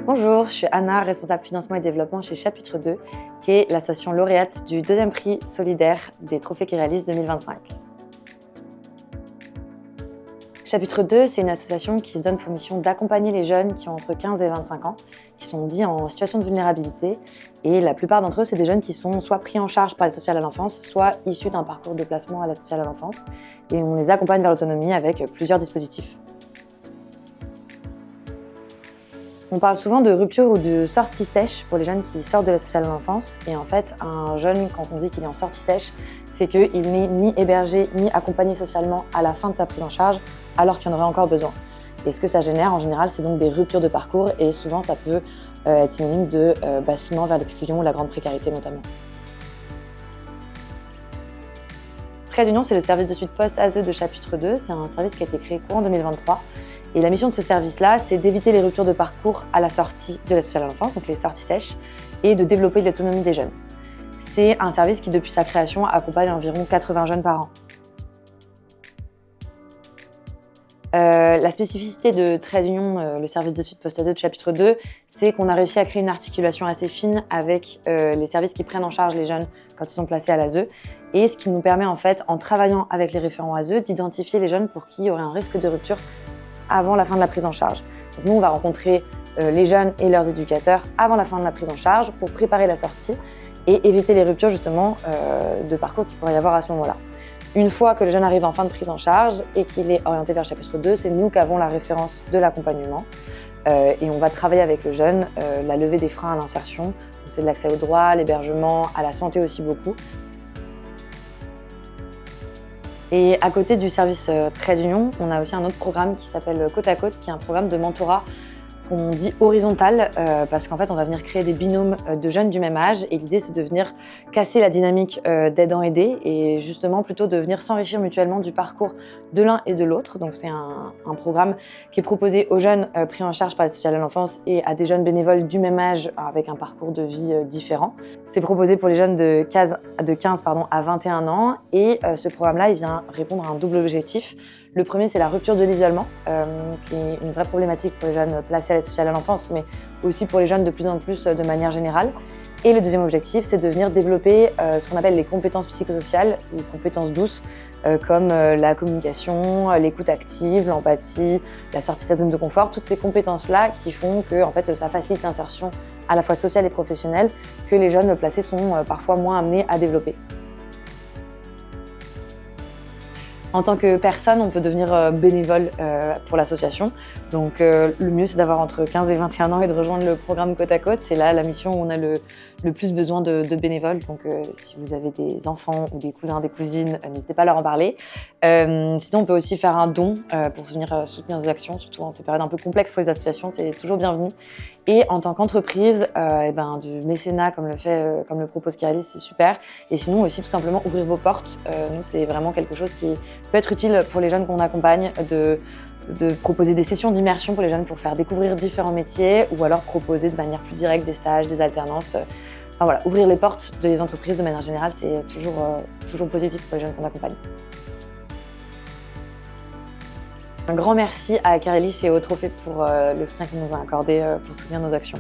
Bonjour, je suis Anna, responsable financement et développement chez Chapitre 2, qui est l'association lauréate du deuxième prix solidaire des Trophées qui réalisent 2025. Chapitre 2, c'est une association qui se donne pour mission d'accompagner les jeunes qui ont entre 15 et 25 ans, qui sont dits en situation de vulnérabilité. Et la plupart d'entre eux, c'est des jeunes qui sont soit pris en charge par l'aide sociale à l'enfance, soit issus d'un parcours de placement à l'aide sociale à l'enfance. Et on les accompagne vers l'autonomie avec plusieurs dispositifs. On parle souvent de rupture ou de sortie sèche pour les jeunes qui sortent de l'aide sociale à l'enfance. Et en fait, un jeune, quand on dit qu'il est en sortie sèche, c'est qu'il n'est ni hébergé ni accompagné socialement à la fin de sa prise en charge, alors qu'il y en aurait encore besoin. Et ce que ça génère, en général, c'est donc des ruptures de parcours et souvent, ça peut être synonyme de basculement vers l'exclusion ou la grande précarité notamment. Trait d'Union, c'est le service de suite post-ASE de Chapitre 2. C'est un service qui a été créé courant 2023. Et la mission de ce service-là, c'est d'éviter les ruptures de parcours à la sortie de l'aide sociale à l'enfance, donc les sorties sèches, et de développer l'autonomie des jeunes. C'est un service qui, depuis sa création, accompagne environ 80 jeunes par an. La spécificité de Trait d'Union, le service de suite post-ASE de Chapitre 2, c'est qu'on a réussi à créer une articulation assez fine avec les services qui prennent en charge les jeunes quand ils sont placés à l'ASE, et ce qui nous permet en fait, en travaillant avec les référents ASE, d'identifier les jeunes pour qui il y aurait un risque de rupture avant la fin de la prise en charge. Donc nous, on va rencontrer les jeunes et leurs éducateurs avant la fin de la prise en charge pour préparer la sortie et éviter les ruptures justement de parcours qu'il pourrait y avoir à ce moment-là. Une fois que le jeune arrive en fin de prise en charge et qu'il est orienté vers Chapitre 2, c'est nous qui avons la référence de l'accompagnement et on va travailler avec le jeune la levée des freins à l'insertion. C'est de l'accès au droit, à l'hébergement, à la santé aussi beaucoup. Et à côté du service Trait d'Union, on a aussi un autre programme qui s'appelle Côte à Côte, qui est un programme de mentorat qu'on dit horizontal, parce qu'en fait, on va venir créer des binômes de jeunes du même âge. Et l'idée, c'est de venir casser la dynamique d'aidant-aidé et justement plutôt de venir s'enrichir mutuellement du parcours de l'un et de l'autre. Donc c'est un programme qui est proposé aux jeunes pris en charge par l'aide sociale à l'enfance et à des jeunes bénévoles du même âge avec un parcours de vie différent. C'est proposé pour les jeunes de 15 à 21 ans et ce programme-là, il vient répondre à un double objectif. Le premier, c'est la rupture de l'isolement, qui est une vraie problématique pour les jeunes placés à l'aide sociale à l'enfance, mais aussi pour les jeunes de plus en plus de manière générale. Et le deuxième objectif, c'est de venir développer ce qu'on appelle les compétences psychosociales, ou compétences douces, comme la communication, l'écoute active, l'empathie, la sortie de sa zone de confort, toutes ces compétences-là qui font que en fait, ça facilite l'insertion à la fois sociale et professionnelle que les jeunes placés sont parfois moins amenés à développer. En tant que personne, on peut devenir bénévole pour l'association. Donc le mieux, c'est d'avoir entre 15 et 21 ans et de rejoindre le programme Côte à Côte. C'est là la mission où on a le plus besoin de bénévoles. Donc si vous avez des enfants ou des cousins, des cousines, n'hésitez pas à leur en parler. Sinon, on peut aussi faire un don pour venir soutenir nos actions, surtout en ces périodes un peu complexes pour les associations, c'est toujours bienvenu. Et en tant qu'entreprise, du mécénat comme le propose Kiralis, c'est super. Et sinon aussi tout simplement ouvrir vos portes. Nous, c'est vraiment quelque chose qui peut être utile pour les jeunes qu'on accompagne de proposer des sessions d'immersion pour les jeunes pour faire découvrir différents métiers ou alors proposer de manière plus directe des stages, des alternances. Enfin voilà, ouvrir les portes des entreprises de manière générale, c'est toujours positif pour les jeunes qu'on accompagne. Un grand merci à Kiralis et au Trophée pour le soutien qu'ils nous ont accordé pour soutenir nos actions.